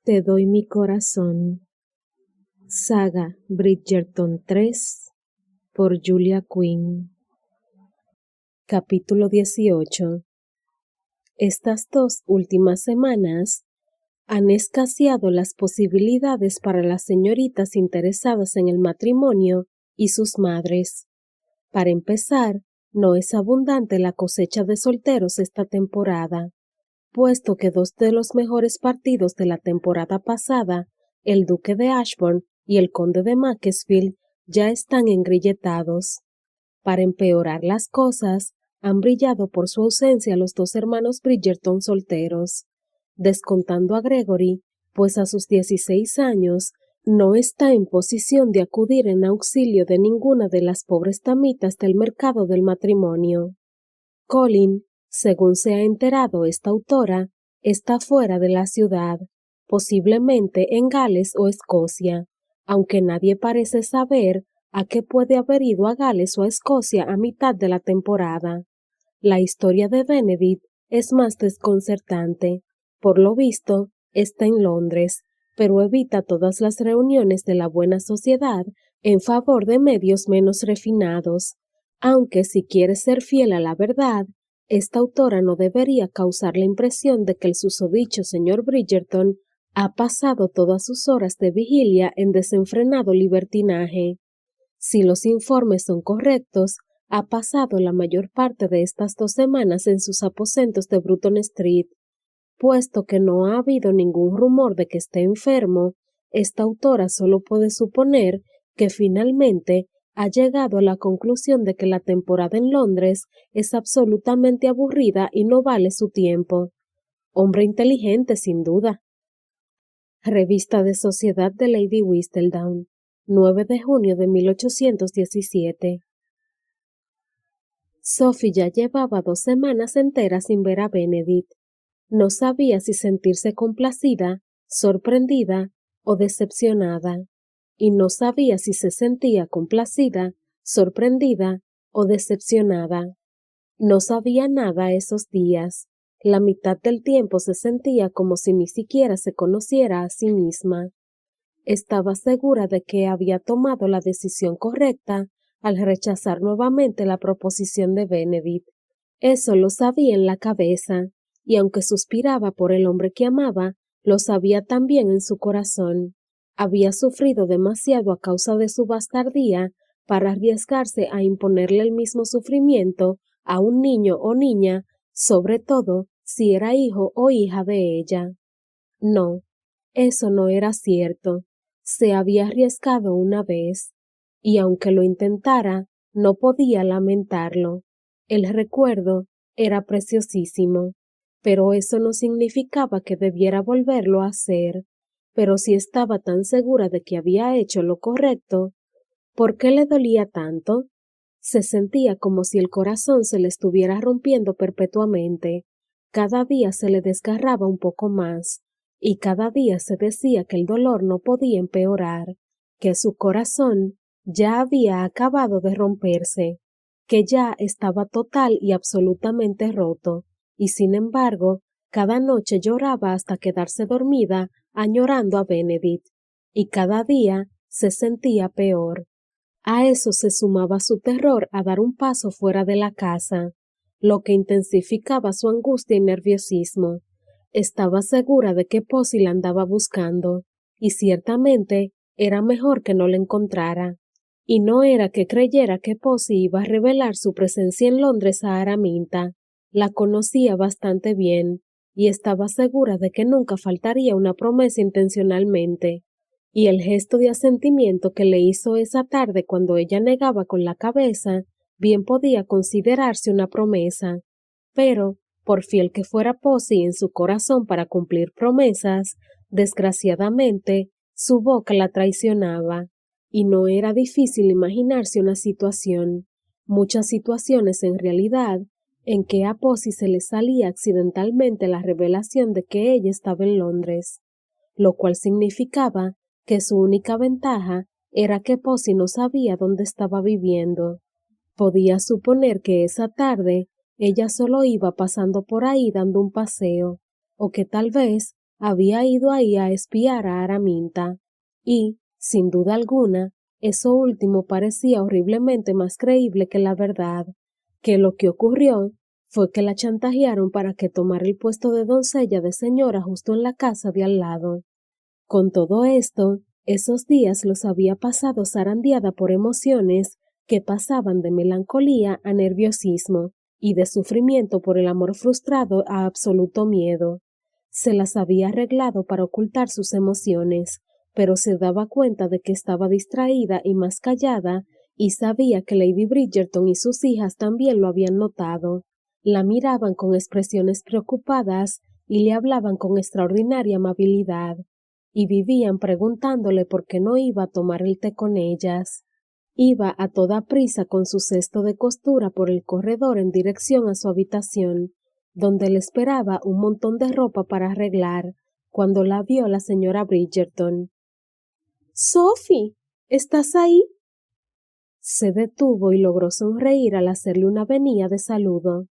Te doy mi corazón. Saga Bridgerton 3 por Julia Quinn. Capítulo 18. Estas 2 últimas semanas han escaseado las posibilidades para las señoritas interesadas en el matrimonio y sus madres. Para empezar, no es abundante la cosecha de solteros esta temporada, puesto que 2 de los mejores partidos de la temporada pasada, el duque de Ashbourne y el conde de Macclesfield, ya están engrilletados. Para empeorar las cosas, han brillado por su ausencia los 2 hermanos Bridgerton solteros, descontando a Gregory, pues a sus 16 años no está en posición de acudir en auxilio de ninguna de las pobres damitas del mercado del matrimonio. Colin, según se ha enterado esta autora, está fuera de la ciudad, posiblemente en Gales o Escocia, aunque nadie parece saber a qué puede haber ido a Gales o a Escocia a mitad de la temporada. La historia de Benedict es más desconcertante. Por lo visto, está en Londres, pero evita todas las reuniones de la buena sociedad en favor de medios menos refinados. Aunque si quiere ser fiel a la verdad, esta autora no debería causar la impresión de que el susodicho señor Bridgerton ha pasado todas sus horas de vigilia en desenfrenado libertinaje. Si los informes son correctos, ha pasado la mayor parte de estas 2 semanas en sus aposentos de Bruton Street. Puesto que no ha habido ningún rumor de que esté enfermo, esta autora solo puede suponer que finalmente ha llegado a la conclusión de que la temporada en Londres es absolutamente aburrida y no vale su tiempo. Hombre inteligente, sin duda. Revista de Sociedad de Lady Whistledown, 9 de junio de 1817. Sophie ya llevaba 2 semanas enteras sin ver a Benedict. No sabía si sentirse complacida, sorprendida o decepcionada, y no sabía si se sentía complacida, sorprendida o decepcionada. No sabía nada esos días. La mitad del tiempo se sentía como si ni siquiera se conociera a sí misma. Estaba segura de que había tomado la decisión correcta al rechazar nuevamente la proposición de Benedict. Eso lo sabía en la cabeza, y aunque suspiraba por el hombre que amaba, lo sabía también en su corazón. Había sufrido demasiado a causa de su bastardía para arriesgarse a imponerle el mismo sufrimiento a un niño o niña, sobre todo si era hijo o hija de ella. No, eso no era cierto. Se había arriesgado una vez, y aunque lo intentara, no podía lamentarlo. El recuerdo era preciosísimo, pero eso no significaba que debiera volverlo a hacer. Pero si estaba tan segura de que había hecho lo correcto, ¿por qué le dolía tanto? Se sentía como si el corazón se le estuviera rompiendo perpetuamente. Cada día se le desgarraba un poco más, y cada día se decía que el dolor no podía empeorar, que su corazón ya había acabado de romperse, que ya estaba total y absolutamente roto, y sin embargo, cada noche lloraba hasta quedarse dormida añorando a Benedict, y cada día se sentía peor. A eso se sumaba su terror a dar un paso fuera de la casa, lo que intensificaba su angustia y nerviosismo. Estaba segura de que Posy la andaba buscando, y ciertamente era mejor que no la encontrara. Y no era que creyera que Posy iba a revelar su presencia en Londres a Araminta. La conocía bastante bien, y estaba segura de que nunca faltaría una promesa intencionalmente. Y el gesto de asentimiento que le hizo esa tarde cuando ella negaba con la cabeza, bien podía considerarse una promesa. Pero, por fiel que fuera Posy en su corazón para cumplir promesas, desgraciadamente, su boca la traicionaba. Y no era difícil imaginarse una situación, muchas situaciones en realidad, en que a Posy se le salía accidentalmente la revelación de que ella estaba en Londres, lo cual significaba que su única ventaja era que Posy no sabía dónde estaba viviendo. Podía suponer que esa tarde ella solo iba pasando por ahí dando un paseo, o que tal vez había ido ahí a espiar a Araminta, y, sin duda alguna, eso último parecía horriblemente más creíble que la verdad, que lo que ocurrió fue que la chantajearon para que tomara el puesto de doncella de señora justo en la casa de al lado. Con todo esto, esos días los había pasado zarandeada por emociones que pasaban de melancolía a nerviosismo y de sufrimiento por el amor frustrado a absoluto miedo. Se las había arreglado para ocultar sus emociones, pero se daba cuenta de que estaba distraída y más callada, y sabía que Lady Bridgerton y sus hijas también lo habían notado. La miraban con expresiones preocupadas y le hablaban con extraordinaria amabilidad, y vivían preguntándole por qué no iba a tomar el té con ellas. Iba a toda prisa con su cesto de costura por el corredor en dirección a su habitación, donde le esperaba un montón de ropa para arreglar, cuando la vio la señora Bridgerton. —Sophie, ¿estás ahí? Se detuvo y logró sonreír al hacerle una venia de saludo.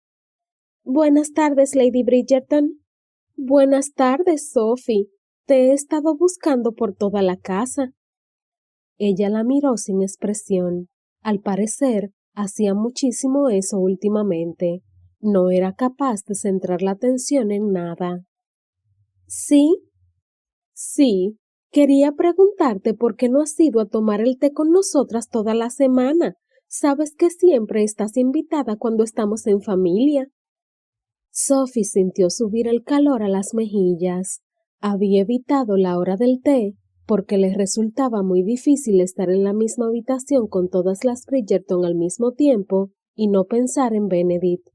—Buenas tardes, Lady Bridgerton. —Buenas tardes, Sophie. Te he estado buscando por toda la casa. Ella la miró sin expresión. Al parecer, hacía muchísimo eso últimamente. No era capaz de centrar la atención en nada. —¿Sí? —Sí. Quería preguntarte por qué no has ido a tomar el té con nosotras toda la semana. Sabes que siempre estás invitada cuando estamos en familia. Sophie sintió subir el calor a las mejillas. Había evitado la hora del té porque les resultaba muy difícil estar en la misma habitación con todas las Bridgerton al mismo tiempo y no pensar en Benedict.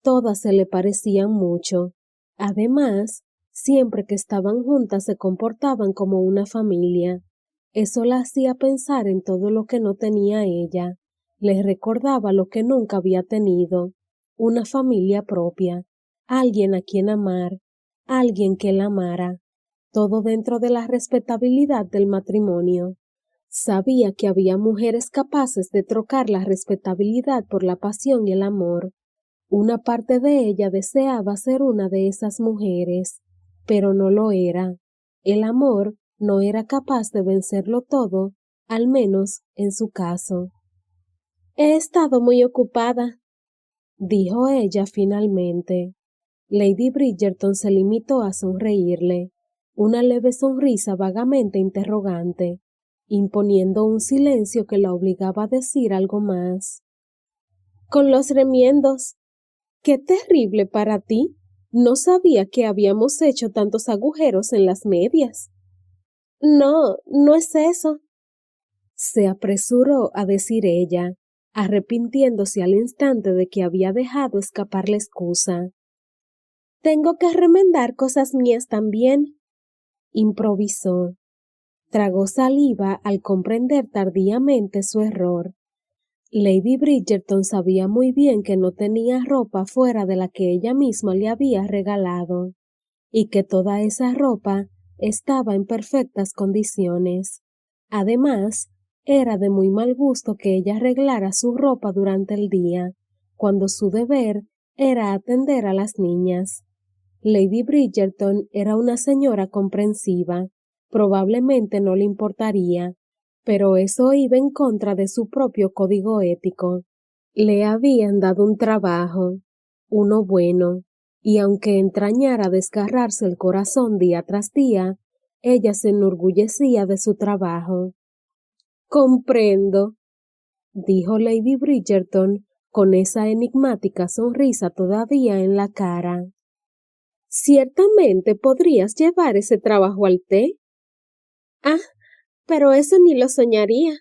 Todas se le parecían mucho. Además, siempre que estaban juntas se comportaban como una familia. Eso la hacía pensar en todo lo que no tenía ella. Les recordaba lo que nunca había tenido, una familia propia, alguien a quien amar, alguien que la amara, todo dentro de la respetabilidad del matrimonio. Sabía que había mujeres capaces de trocar la respetabilidad por la pasión y el amor. Una parte de ella deseaba ser una de esas mujeres, pero no lo era. El amor no era capaz de vencerlo todo, al menos en su caso. He estado muy ocupada, dijo ella finalmente. Lady Bridgerton se limitó a sonreírle, una leve sonrisa vagamente interrogante, imponiendo un silencio que la obligaba a decir algo más. Con los remiendos. ¡Qué terrible para ti! No sabía que habíamos hecho tantos agujeros en las medias. No, no es eso, se apresuró a decir ella, arrepintiéndose al instante de que había dejado escapar la excusa. Tengo que remendar cosas mías también, improvisó. Tragó saliva al comprender tardíamente su error. Lady Bridgerton sabía muy bien que no tenía ropa fuera de la que ella misma le había regalado, y que toda esa ropa estaba en perfectas condiciones. Además, era de muy mal gusto que ella arreglara su ropa durante el día, cuando su deber era atender a las niñas. Lady Bridgerton era una señora comprensiva, probablemente no le importaría, pero eso iba en contra de su propio código ético. Le habían dado un trabajo, uno bueno, y aunque entrañara desgarrarse el corazón día tras día, ella se enorgullecía de su trabajo. Comprendo, dijo Lady Bridgerton con esa enigmática sonrisa todavía en la cara. ¿Ciertamente podrías llevar ese trabajo al té? Ah, pero eso ni lo soñaría.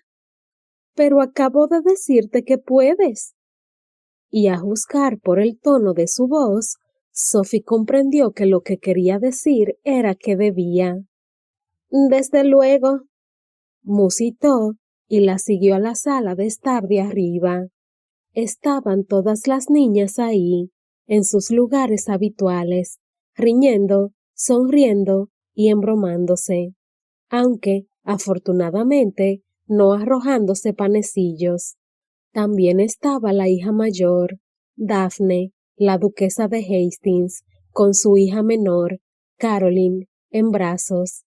Pero acabo de decirte que puedes. Y a juzgar por el tono de su voz, Sophie comprendió que lo que quería decir era que debía. Desde luego, musitó y la siguió a la sala de estar de arriba. Estaban todas las niñas ahí, en sus lugares habituales, riñendo, sonriendo y embromándose, aunque, afortunadamente, no arrojándose panecillos. También estaba la hija mayor, Daphne, la duquesa de Hastings, con su hija menor, Caroline, en brazos.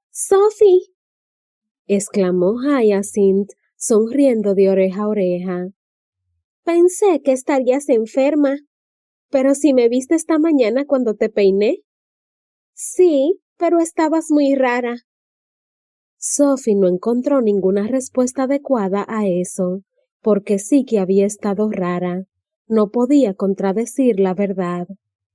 ¡Sophie!, exclamó Hyacinth, sonriendo de oreja a oreja. Pensé que estarías enferma, pero si me viste esta mañana cuando te peiné. Sí, pero estabas muy rara. Sophie no encontró ninguna respuesta adecuada a eso, porque sí que había estado rara. No podía contradecir la verdad.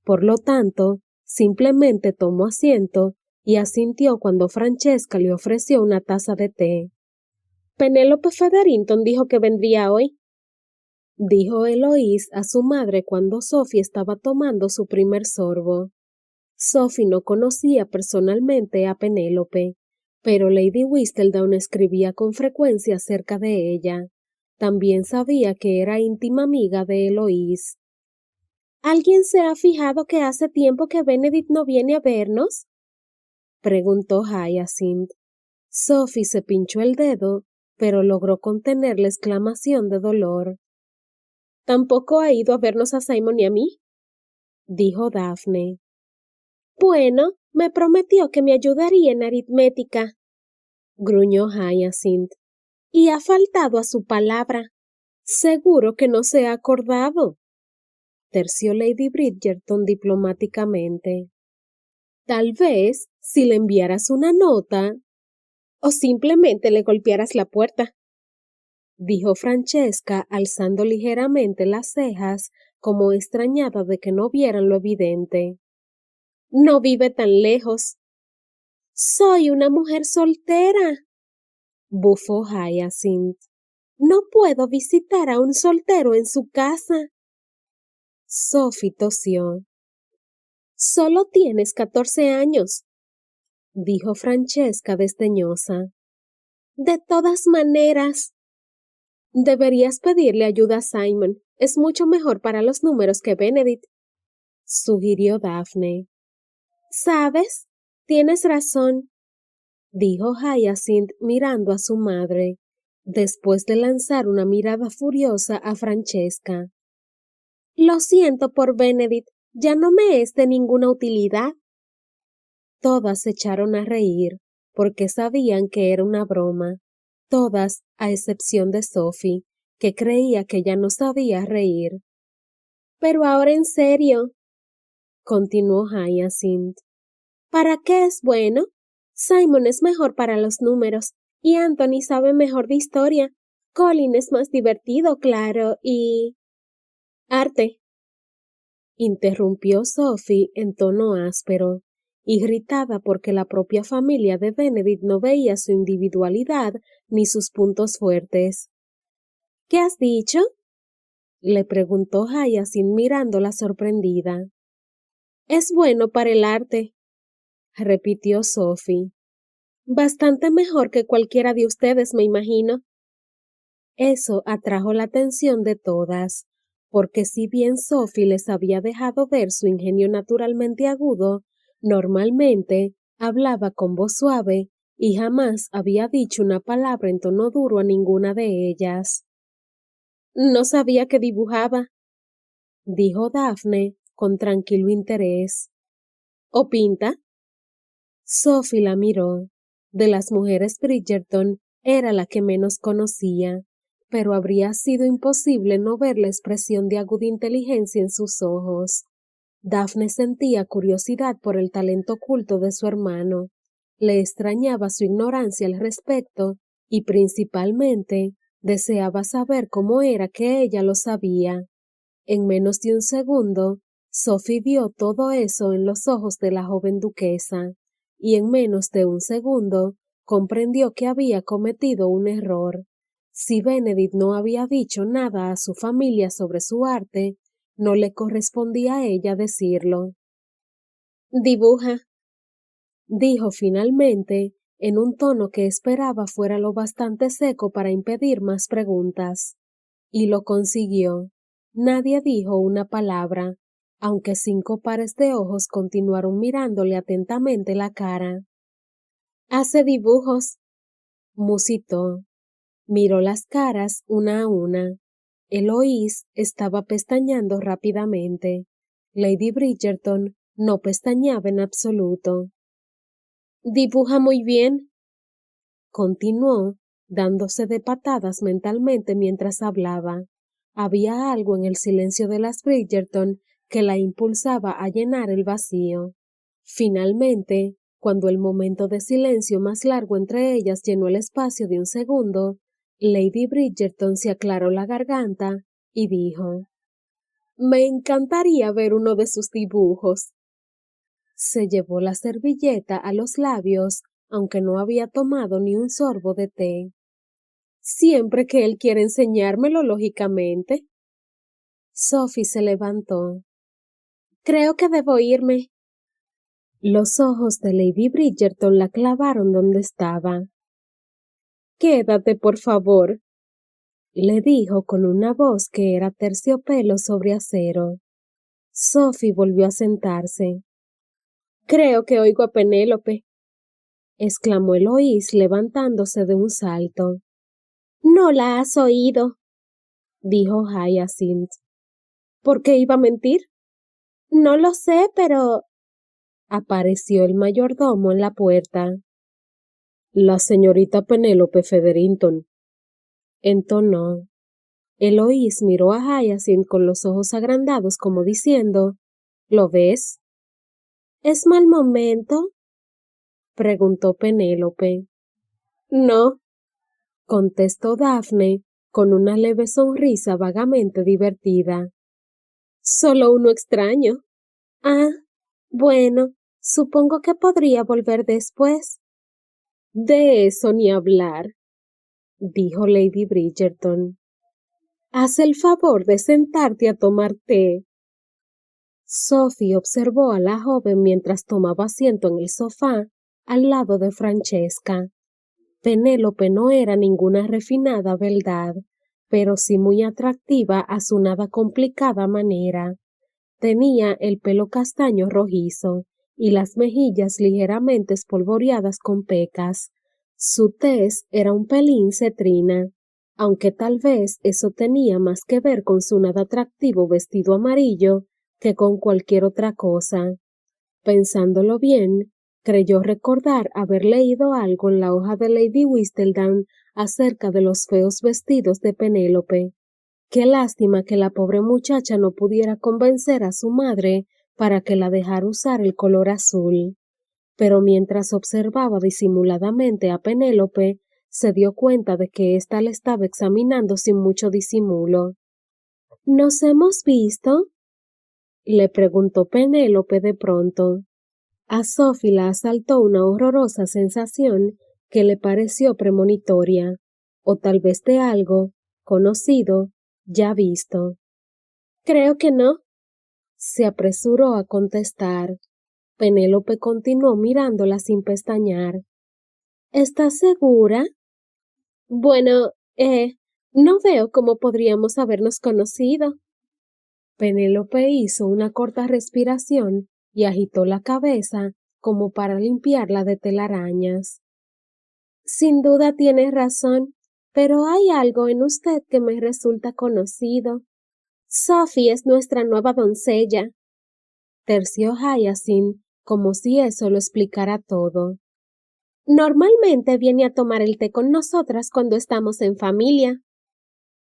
Por lo tanto, simplemente tomó asiento y asintió cuando Francesca le ofreció una taza de té. Penélope Featherington dijo que vendría hoy, dijo Eloise a su madre cuando Sophie estaba tomando su primer sorbo. Sophie no conocía personalmente a Penélope, pero Lady Whistledown escribía con frecuencia acerca de ella. También sabía que era íntima amiga de Eloise. ¿Alguien se ha fijado que hace tiempo que Benedict no viene a vernos?, preguntó Hyacinth. Sophie se pinchó el dedo, pero logró contener la exclamación de dolor. ¿Tampoco ha ido a vernos a Simon y a mí?, dijo Daphne. Bueno, me prometió que me ayudaría en aritmética, gruñó Hyacinth, y ha faltado a su palabra. Seguro que no se ha acordado, terció Lady Bridgerton diplomáticamente. Tal vez, si le enviaras una nota, o simplemente le golpearas la puerta, dijo Francesca alzando ligeramente las cejas como extrañada de que no vieran lo evidente. No vive tan lejos. Soy una mujer soltera, bufó Hyacinth. No puedo visitar a un soltero en su casa. Sophie tosió. Solo tienes 14 años, dijo Francesca desdeñosa. De todas maneras, deberías pedirle ayuda a Simon. Es mucho mejor para los números que Benedict, sugirió Daphne. ¿Sabes? Tienes razón, dijo Hyacinth mirando a su madre, después de lanzar una mirada furiosa a Francesca. Lo siento por Benedict, ya no me es de ninguna utilidad. Todas se echaron a reír, porque sabían que era una broma. Todas, a excepción de Sophie, que creía que ya no sabía reír. Pero ahora en serio, continuó Hyacinth. ¿Para qué es bueno? Simon es mejor para los números, y Anthony sabe mejor de historia. Colin es más divertido, claro, y... Arte, interrumpió Sophie en tono áspero, irritada porque la propia familia de Benedict no veía su individualidad ni sus puntos fuertes. ¿Qué has dicho?, le preguntó Hyacinth mirándola sorprendida. Es bueno para el arte, repitió Sophie. Bastante mejor que cualquiera de ustedes, me imagino. Eso atrajo la atención de todas, porque si bien Sophie les había dejado ver su ingenio naturalmente agudo, normalmente hablaba con voz suave y jamás había dicho una palabra en tono duro a ninguna de ellas. No sabía que dibujaba, dijo Daphne con tranquilo interés. ¿O pinta? Sophie la miró. De las mujeres Bridgerton era la que menos conocía, pero habría sido imposible no ver la expresión de aguda inteligencia en sus ojos. Daphne sentía curiosidad por el talento oculto de su hermano. Le extrañaba su ignorancia al respecto y principalmente deseaba saber cómo era que ella lo sabía. En menos de un segundo, Sophie vio todo eso en los ojos de la joven duquesa, y en menos de un segundo comprendió que había cometido un error. Si Benedict no había dicho nada a su familia sobre su arte, no le correspondía a ella decirlo. Dibuja, dijo finalmente, en un tono que esperaba fuera lo bastante seco para impedir más preguntas. Y lo consiguió. Nadie dijo una palabra, aunque 5 pares de ojos continuaron mirándole atentamente la cara. Hace dibujos, musitó. Miró las caras una a una. Eloise estaba pestañeando rápidamente. Lady Bridgerton no pestañeaba en absoluto. Dibuja muy bien, continuó, dándose de patadas mentalmente mientras hablaba. Había algo en el silencio de las Bridgerton que la impulsaba a llenar el vacío. Finalmente, cuando el momento de silencio más largo entre ellas llenó el espacio de un segundo, Lady Bridgerton se aclaró la garganta y dijo: Me encantaría ver uno de sus dibujos. Se llevó la servilleta a los labios, aunque no había tomado ni un sorbo de té. Siempre que él quiere enseñármelo, lógicamente. Sophie se levantó. Creo que debo irme. Los ojos de Lady Bridgerton la clavaron donde estaba. Quédate, por favor, le dijo con una voz que era terciopelo sobre acero. Sophie volvió a sentarse. Creo que oigo a Penélope, exclamó Eloís levantándose de un salto. No la has oído, dijo Hyacinth. ¿Por qué iba a mentir? No lo sé, pero... Apareció el mayordomo en la puerta. La señorita Penélope Featherington, entonó. Eloís miró a Hyacinth con los ojos agrandados como diciendo: ¿Lo ves? ¿Es mal momento? Preguntó Penélope. No, contestó Daphne con una leve sonrisa vagamente divertida. Solo uno extraño. Ah, bueno, supongo que podría volver después. De eso ni hablar, dijo Lady Bridgerton. Haz el favor de sentarte a tomar té. Sophie observó a la joven mientras tomaba asiento en el sofá al lado de Francesca. Penélope no era ninguna refinada beldad, pero sí muy atractiva a su nada complicada manera. Tenía el pelo castaño rojizo y las mejillas ligeramente espolvoreadas con pecas. Su tez era un pelín cetrina, aunque tal vez eso tenía más que ver con su nada atractivo vestido amarillo que con cualquier otra cosa. Pensándolo bien, creyó recordar haber leído algo en la hoja de Lady Whistledown acerca de los feos vestidos de Penélope. Qué lástima que la pobre muchacha no pudiera convencer a su madre para que la dejara usar el color azul. Pero mientras observaba disimuladamente a Penélope, se dio cuenta de que ésta le estaba examinando sin mucho disimulo. ¿Nos hemos visto? Le preguntó Penélope de pronto. A Sophie la asaltó una horrorosa sensación que le pareció premonitoria, o tal vez de algo conocido, ya visto. Creo que no, se apresuró a contestar. Penélope continuó mirándola sin pestañear. ¿Estás segura? Bueno, no veo cómo podríamos habernos conocido. Penélope hizo una corta respiración y agitó la cabeza como para limpiarla de telarañas. Sin duda tienes razón, pero hay algo en usted que me resulta conocido. Sophie es nuestra nueva doncella, terció Hyacinth, como si eso lo explicara todo. Normalmente viene a tomar el té con nosotras cuando estamos en familia.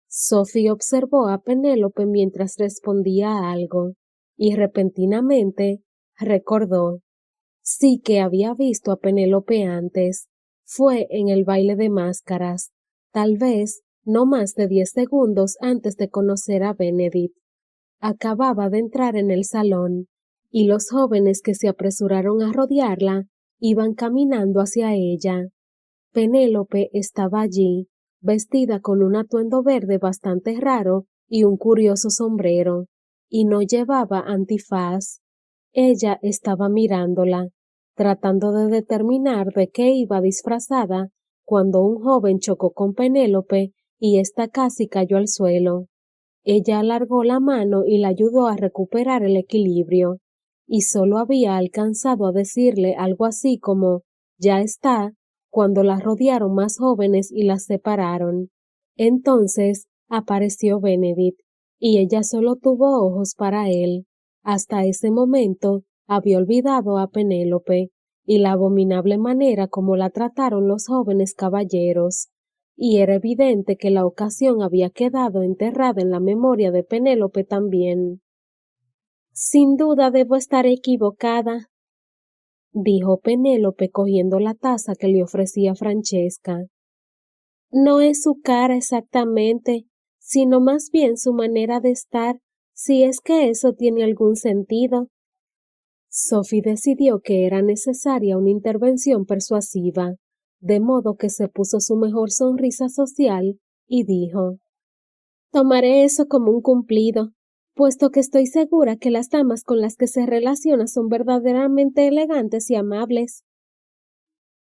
Sophie observó a Penélope mientras respondía algo, y repentinamente recordó. Sí que había visto a Penélope antes. Fue en el baile de máscaras, tal vez no más de 10 segundos antes de conocer a Benedict. Acababa de entrar en el salón, y los jóvenes que se apresuraron a rodearla iban caminando hacia ella. Penélope estaba allí, vestida con un atuendo verde bastante raro y un curioso sombrero, y no llevaba antifaz. Ella estaba mirándola, tratando de determinar de qué iba disfrazada, cuando un joven chocó con Penélope y ésta casi cayó al suelo. Ella alargó la mano y la ayudó a recuperar el equilibrio, y solo había alcanzado a decirle algo así como «ya está», cuando la rodearon más jóvenes y las separaron. Entonces apareció Benedict, y ella solo tuvo ojos para él. Hasta ese momento había olvidado a Penélope, y la abominable manera como la trataron los jóvenes caballeros, y era evidente que la ocasión había quedado enterrada en la memoria de Penélope también. Sin duda debo estar equivocada, dijo Penélope cogiendo la taza que le ofrecía Francesca. No es su cara exactamente, sino más bien su manera de estar, si es que eso tiene algún sentido. Sophie decidió que era necesaria una intervención persuasiva, de modo que se puso su mejor sonrisa social y dijo: Tomaré eso como un cumplido, puesto que estoy segura que las damas con las que se relaciona son verdaderamente elegantes y amables.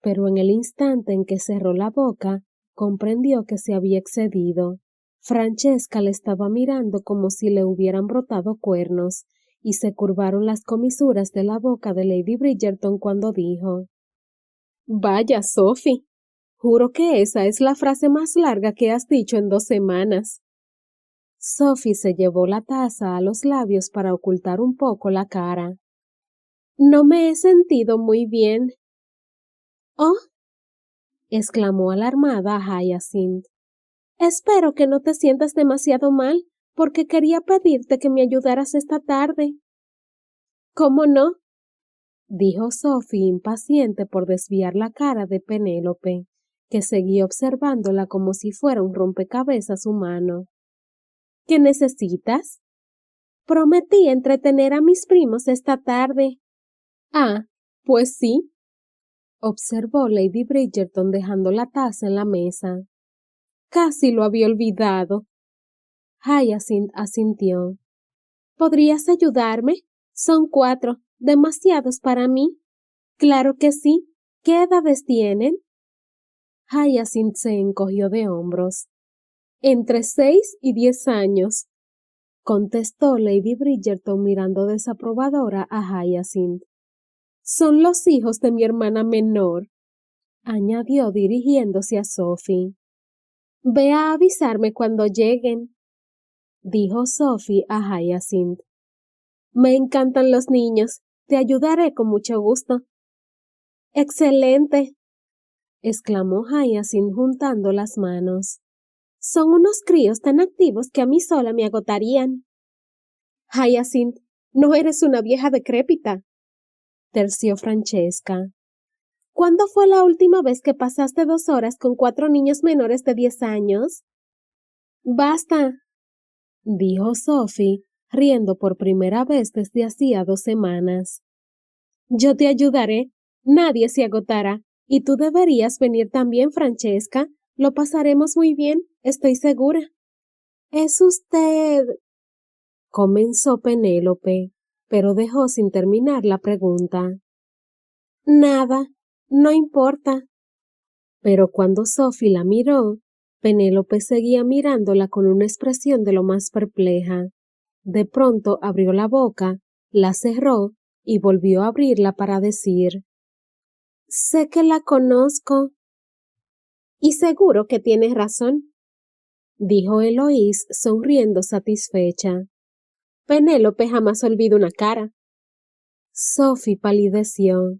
Pero en el instante en que cerró la boca, comprendió que se había excedido. Francesca le estaba mirando como si le hubieran brotado cuernos, y se curvaron las comisuras de la boca de Lady Bridgerton cuando dijo: Vaya, Sophie, juro que esa es la frase más larga que has dicho en 2 semanas. Sophie se llevó la taza a los labios para ocultar un poco la cara. No me he sentido muy bien. Oh, exclamó alarmada Hyacinth. Espero que no te sientas demasiado mal, porque quería pedirte que me ayudaras esta tarde. ¿Cómo no? Dijo Sophie, impaciente por desviar la cara de Penélope, que seguía observándola como si fuera un rompecabezas humano. ¿Qué necesitas? Prometí entretener a mis primos esta tarde. Ah, pues sí, observó Lady Bridgerton dejando la taza en la mesa. Casi lo había olvidado. Hyacinth asintió. ¿Podrías ayudarme? Son 4, demasiados para mí. Claro que sí. ¿Qué edades tienen? Hyacinth se encogió de hombros. Entre 6 y 10 años, contestó Lady Bridgerton mirando desaprobadora a Hyacinth. Son los hijos de mi hermana menor, añadió dirigiéndose a Sophie. Ve a avisarme cuando lleguen, dijo Sophie a Hyacinth. Me encantan los niños, te ayudaré con mucho gusto. Excelente, exclamó Hyacinth juntando las manos. Son unos críos tan activos que a mí sola me agotarían. Hyacinth, no eres una vieja decrépita, terció Francesca. ¿Cuándo fue la última vez que pasaste 2 horas con 4 niños menores de 10 años? Basta, dijo Sophie, riendo por primera vez desde hacía 2 semanas. Yo te ayudaré, nadie se agotará, y tú deberías venir también, Francesca. Lo pasaremos muy bien, estoy segura. ¿Es usted? Comenzó Penélope, pero dejó sin terminar la pregunta. Nada, no importa. Pero cuando Sophie la miró, Penélope seguía mirándola con una expresión de lo más perpleja. De pronto abrió la boca, la cerró y volvió a abrirla para decir: Sé que la conozco. Y seguro que tienes razón, dijo Eloís sonriendo satisfecha. Penélope jamás olvida una cara. Sophie palideció.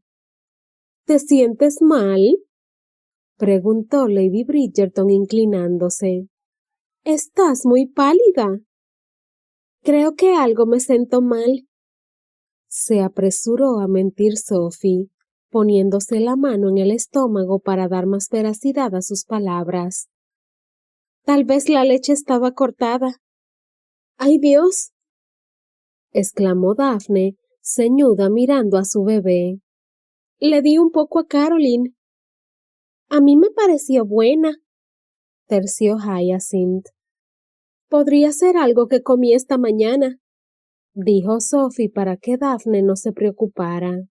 ¿Te sientes mal? Preguntó Lady Bridgerton inclinándose. Estás muy pálida. Creo que algo me sentó mal. Se apresuró a mentir Sophie, poniéndose la mano en el estómago para dar más veracidad a sus palabras. Tal vez la leche estaba cortada. ¡Ay, Dios! Exclamó Daphne, ceñuda mirando a su bebé. Le di un poco a Caroline. A mí me pareció buena, terció Hyacinth. Podría ser algo que comí esta mañana, dijo Sophie para que Daphne no se preocupara.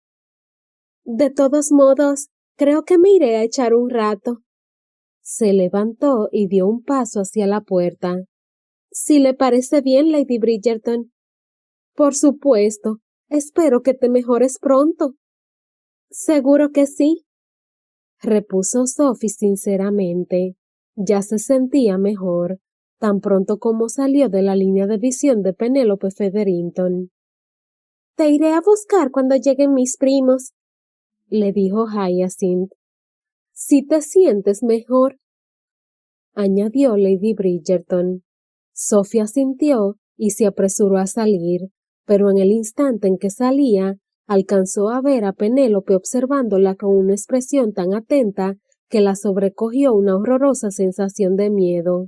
De todos modos, creo que me iré a echar un rato. Se levantó y dio un paso hacia la puerta. Si le parece bien, Lady Bridgerton. Por supuesto, espero que te mejores pronto. Seguro que sí, repuso Sophie sinceramente. Ya se sentía mejor, tan pronto como salió de la línea de visión de Penélope Featherington. Te iré a buscar cuando lleguen mis primos, le dijo Hyacinth. Si te sientes mejor, añadió Lady Bridgerton. Sophie asintió y se apresuró a salir, pero en el instante en que salía, alcanzó a ver a Penélope observándola con una expresión tan atenta que la sobrecogió una horrorosa sensación de miedo.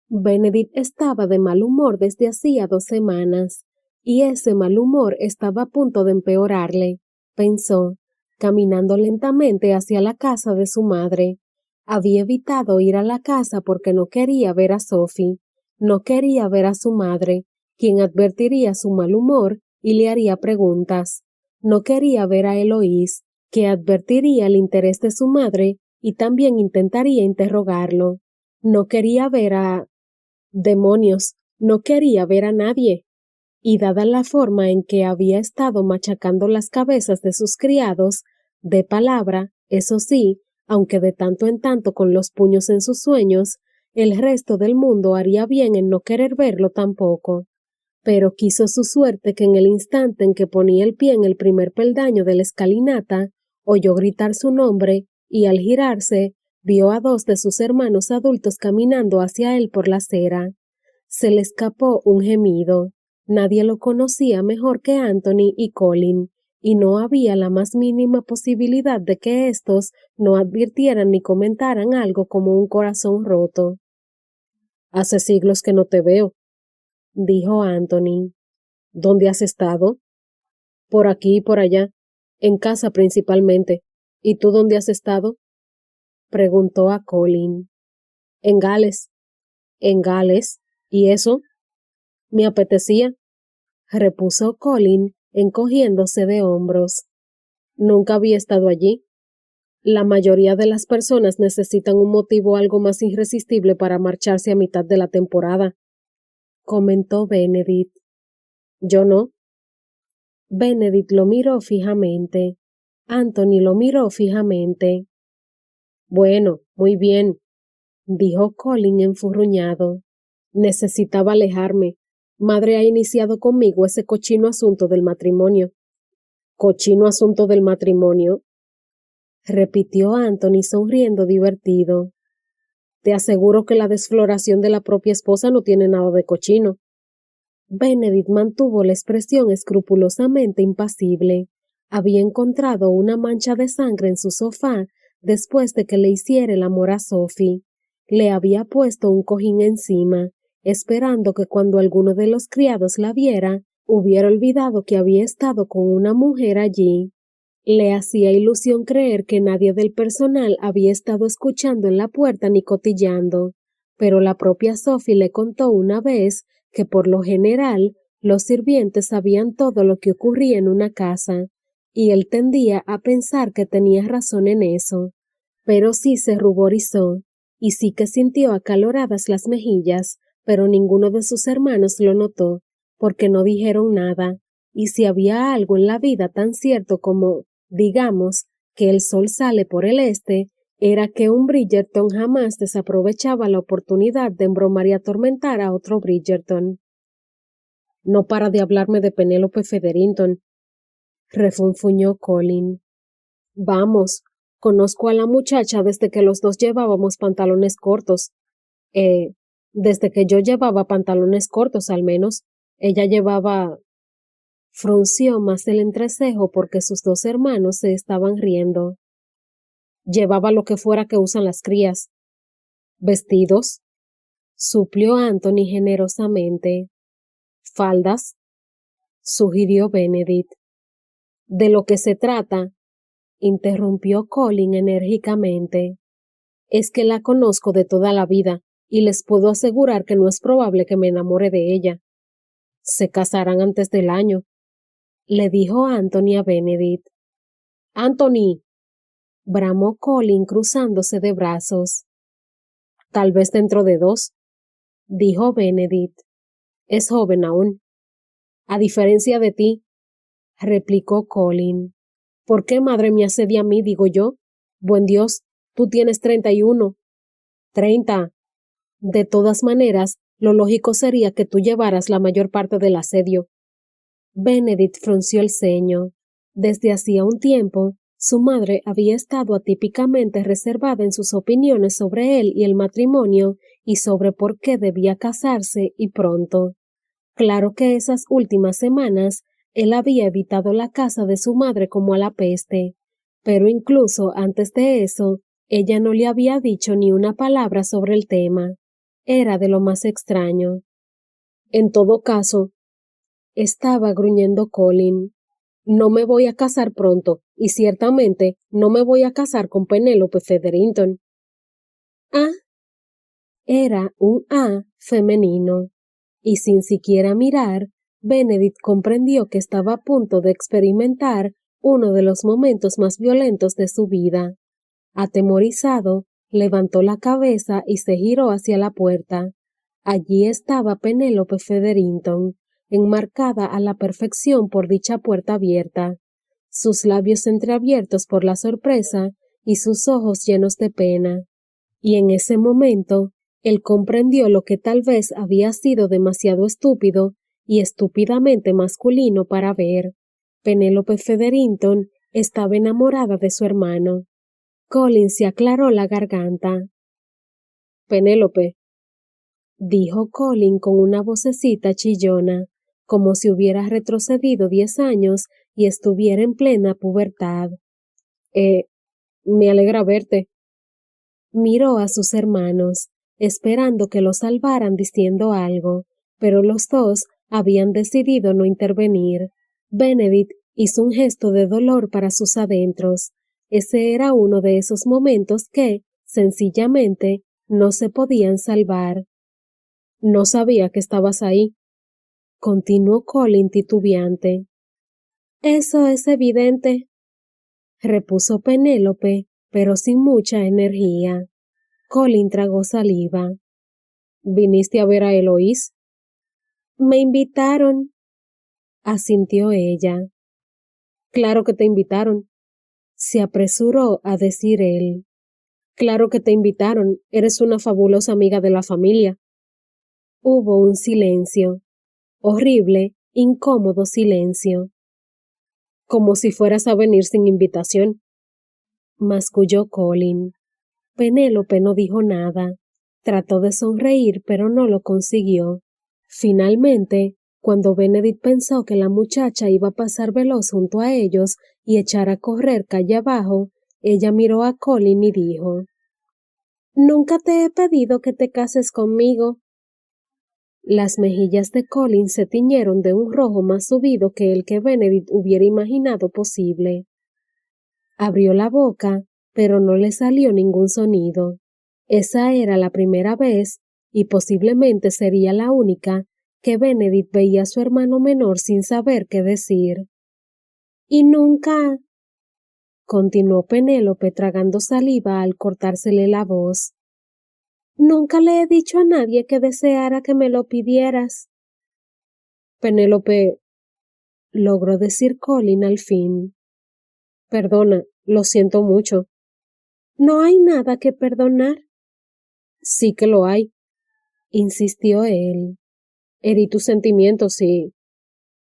Benedict estaba de mal humor desde hacía 2 semanas, y ese mal humor estaba a punto de empeorarle, pensó, caminando lentamente hacia la casa de su madre. Había evitado ir a la casa porque no quería ver a Sophie, no quería ver a su madre, quien advertiría su mal humor y le haría preguntas. No quería ver a Eloise, que advertiría el interés de su madre y también intentaría interrogarlo. No quería ver a... Demonios, no quería ver a nadie. Y dada la forma en que había estado machacando las cabezas de sus criados, de palabra, eso sí, aunque de tanto en tanto con los puños en sus sueños, el resto del mundo haría bien en no querer verlo tampoco. Pero quiso su suerte que en el instante en que ponía el pie en el primer peldaño de la escalinata, oyó gritar su nombre y al girarse, vio a 2 de sus hermanos adultos caminando hacia él por la acera. Se le escapó un gemido. Nadie lo conocía mejor que Anthony y Colin, y no había la más mínima posibilidad de que éstos no advirtieran ni comentaran algo como un corazón roto. Hace siglos que no te veo, dijo Anthony. ¿Dónde has estado? Por aquí y por allá, en casa principalmente. ¿Y tú dónde has estado? Preguntó a Colin. En Gales. ¿En Gales? ¿Y eso? Me apetecía, repuso Colin, encogiéndose de hombros. Nunca había estado allí. La mayoría de las personas necesitan un motivo algo más irresistible para marcharse a mitad de la temporada, comentó Benedict. Yo no. Benedict lo miró fijamente. Anthony lo miró fijamente. Bueno, muy bien, dijo Colin enfurruñado. Necesitaba alejarme. Madre ha iniciado conmigo ese cochino asunto del matrimonio. ¿Cochino asunto del matrimonio? Repitió Anthony sonriendo divertido. Te aseguro que la desfloración de la propia esposa no tiene nada de cochino. Benedict mantuvo la expresión escrupulosamente impasible. Había encontrado una mancha de sangre en su sofá después de que le hiciera el amor a Sophie. Le había puesto un cojín encima, esperando que cuando alguno de los criados la viera, hubiera olvidado que había estado con una mujer allí. Le hacía ilusión creer que nadie del personal había estado escuchando en la puerta ni cotillando, pero la propia Sophie le contó una vez que por lo general los sirvientes sabían todo lo que ocurría en una casa, y él tendía a pensar que tenía razón en eso, pero sí se ruborizó, y sí que sintió acaloradas las mejillas, pero ninguno de sus hermanos lo notó, porque no dijeron nada, y si había algo en la vida tan cierto como, digamos, que el sol sale por el este, era que un Bridgerton jamás desaprovechaba la oportunidad de embromar y atormentar a otro Bridgerton. No para de hablarme de Penélope Featherington, refunfuñó Colin. Vamos, conozco a la muchacha desde que los dos llevábamos pantalones cortos. Desde que yo llevaba pantalones cortos al menos, ella llevaba... Frunció más el entrecejo porque sus 2 hermanos se estaban riendo. Llevaba lo que fuera que usan las crías. ¿Vestidos? Suplió Anthony generosamente. ¿Faldas? Sugirió Benedict. De lo que se trata, interrumpió Colin enérgicamente, es que la conozco de toda la vida y les puedo asegurar que no es probable que me enamore de ella. Se casarán antes del año, le dijo Anthony a Benedict. ¡Anthony! Bramó Colin cruzándose de brazos. Tal vez dentro de 2, dijo Benedict. Es joven aún. A diferencia de ti, replicó Colin. ¿Por qué madre me asedia a mí, digo yo? Buen Dios, tú tienes 31. 30. De todas maneras, lo lógico sería que tú llevaras la mayor parte del asedio. Benedict frunció el ceño. Desde hacía un tiempo, su madre había estado atípicamente reservada en sus opiniones sobre él y el matrimonio y sobre por qué debía casarse y pronto. Claro que esas últimas semanas él había evitado la casa de su madre como a la peste, pero incluso antes de eso, ella no le había dicho ni una palabra sobre el tema. Era de lo más extraño. En todo caso, estaba gruñendo Colin. No me voy a casar pronto, y ciertamente no me voy a casar con Penélope Featherington. Ah, era un A femenino, y sin siquiera mirar, Benedict comprendió que estaba a punto de experimentar uno de los momentos más violentos de su vida. Atemorizado, levantó la cabeza y se giró hacia la puerta. Allí estaba Penélope Featherington, enmarcada a la perfección por dicha puerta abierta, sus labios entreabiertos por la sorpresa y sus ojos llenos de pena. Y en ese momento, él comprendió lo que tal vez había sido demasiado estúpido y estúpidamente masculino para ver. Penélope Featherington estaba enamorada de su hermano. Colin se aclaró la garganta. Penélope, dijo Colin con una vocecita chillona, como si hubiera retrocedido 10 años y estuviera en plena pubertad. Me alegra verte. Miró a sus hermanos, esperando que lo salvaran diciendo algo, pero los dos habían decidido no intervenir. Benedict hizo un gesto de dolor para sus adentros. Ese era uno de esos momentos que, sencillamente, no se podían salvar. No sabía que estabas ahí, continuó Colin titubeante. Eso es evidente, repuso Penélope, pero sin mucha energía. Colin tragó saliva. ¿Viniste a ver a Eloís? Me invitaron, asintió ella. Claro que te invitaron, se apresuró a decir él. Claro que te invitaron, eres una fabulosa amiga de la familia. Hubo un silencio, horrible, incómodo silencio. Como si fueras a venir sin invitación, masculló Colin. Penélope no dijo nada. Trató de sonreír, pero no lo consiguió. Finalmente, cuando Benedict pensó que la muchacha iba a pasar veloz junto a ellos y echar a correr calle abajo, ella miró a Colin y dijo: Nunca te he pedido que te cases conmigo. Las mejillas de Colin se tiñeron de un rojo más subido que el que Benedict hubiera imaginado posible. Abrió la boca, pero no le salió ningún sonido. Esa era la primera vez, y posiblemente sería la única, que Benedict veía a su hermano menor sin saber qué decir. Y nunca, continuó Penélope tragando saliva al cortársele la voz. Nunca le he dicho a nadie que deseara que me lo pidieras. Penélope, logró decir Colin al fin. Perdona, lo siento mucho. No hay nada que perdonar. Sí que lo hay, insistió él. Herí tus sentimientos y...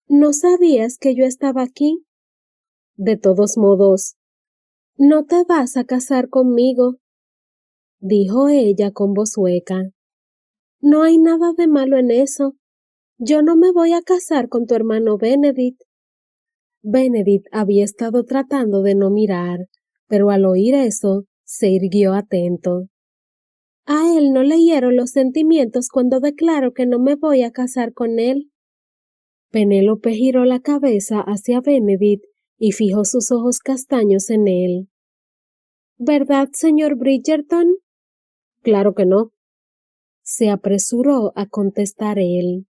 ¿No sabías que yo estaba aquí? De todos modos, no te vas a casar conmigo, dijo ella con voz hueca. No hay nada de malo en eso. Yo no me voy a casar con tu hermano Benedict. Benedict había estado tratando de no mirar, pero al oír eso, se irguió atento. A él no le hieron los sentimientos cuando declaro que no me voy a casar con él. Penélope giró la cabeza hacia Benedict y fijó sus ojos castaños en él. ¿Verdad, señor Bridgerton? Claro que no. Se apresuró a contestar él.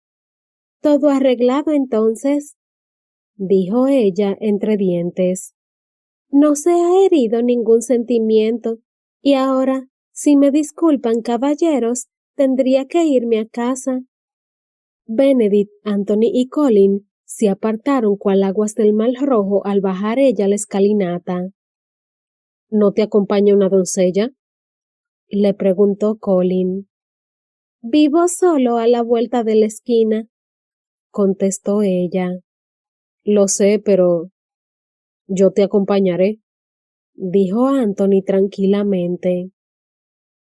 ¿Todo arreglado entonces? Dijo ella entre dientes. No se ha herido ningún sentimiento, y ahora, si me disculpan, caballeros, tendría que irme a casa. Benedict, Anthony y Colin se apartaron cual aguas del Mar Rojo al bajar ella la escalinata. ¿No te acompaña una doncella? Le preguntó Colin. Vivo solo a la vuelta de la esquina, contestó ella. Lo sé, pero... Yo te acompañaré, dijo Anthony tranquilamente.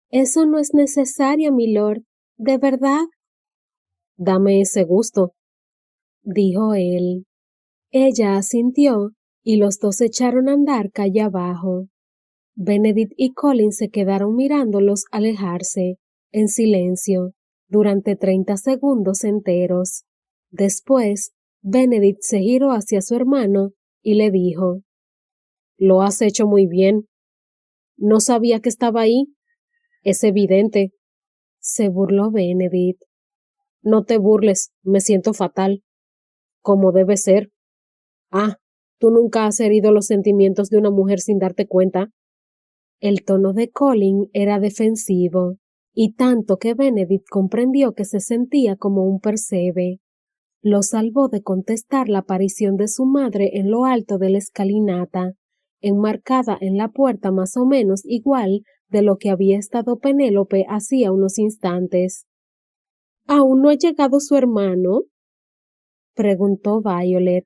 Eso no es necesario, milord. ¿De verdad? Dame ese gusto, dijo él. Ella asintió y los dos echaron a andar calle abajo. Benedict y Colin se quedaron mirándolos alejarse, en silencio, durante 30 segundos enteros. Después, Benedict se giró hacia su hermano y le dijo: Lo has hecho muy bien. No sabía que estaba ahí. Es evidente. Se burló Benedict. No te burles, me siento fatal. Como debe ser. Ah, tú nunca has herido los sentimientos de una mujer sin darte cuenta. El tono de Colin era defensivo, y tanto que Benedict comprendió que se sentía como un percebe. Lo salvó de contestar la aparición de su madre en lo alto de la escalinata, enmarcada en la puerta más o menos igual de lo que había estado Penélope hacía unos instantes. ¿Aún no ha llegado su hermano?, preguntó Violet.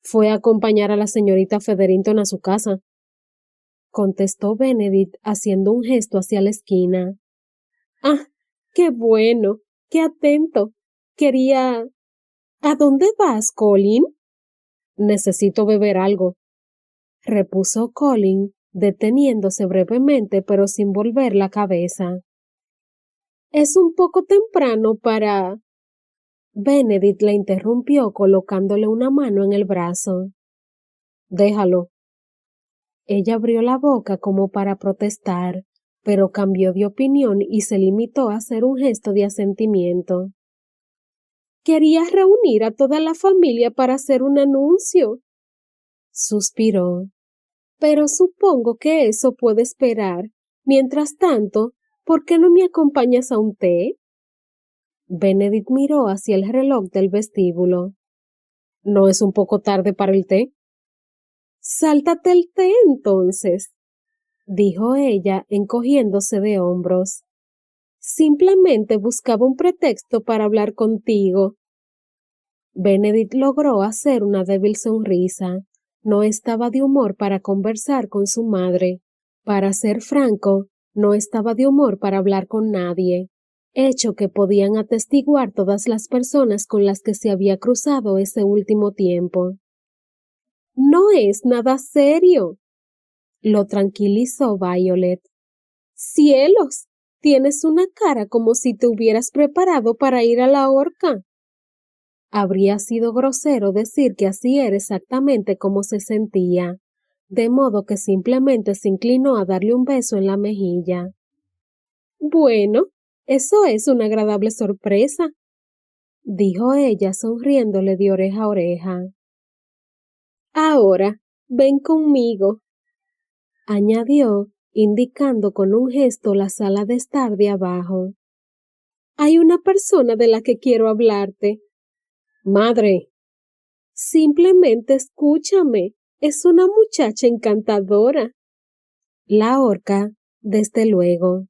Fue a acompañar a la señorita Featherington a su casa, contestó Benedict haciendo un gesto hacia la esquina. Ah, qué bueno, qué atento. Quería... ¿A dónde vas, Colin? Necesito beber algo, repuso Colin, deteniéndose brevemente pero sin volver la cabeza. Es un poco temprano para... Benedict la interrumpió colocándole una mano en el brazo. Déjalo. Ella abrió la boca como para protestar, pero cambió de opinión y se limitó a hacer un gesto de asentimiento. Querías reunir a toda la familia para hacer un anuncio, suspiró. Pero supongo que eso puede esperar. Mientras tanto, ¿por qué no me acompañas a un té? Benedict miró hacia el reloj del vestíbulo. ¿No es un poco tarde para el té? Sáltate el té entonces, dijo ella, encogiéndose de hombros. Simplemente buscaba un pretexto para hablar contigo. Benedict logró hacer una débil sonrisa. No estaba de humor para conversar con su madre. Para ser franco, no estaba de humor para hablar con nadie, hecho que podían atestiguar todas las personas con las que se había cruzado ese último tiempo. No es nada serio, lo tranquilizó Violet. ¡Cielos! Tienes una cara como si te hubieras preparado para ir a la horca. Habría sido grosero decir que así era exactamente como se sentía, de modo que simplemente se inclinó a darle un beso en la mejilla. Bueno, eso es una agradable sorpresa, dijo ella sonriéndole de oreja a oreja. Ahora, ven conmigo, añadió, indicando con un gesto la sala de estar de abajo. Hay una persona de la que quiero hablarte. Madre. Simplemente escúchame. Es una muchacha encantadora. La orca, desde luego,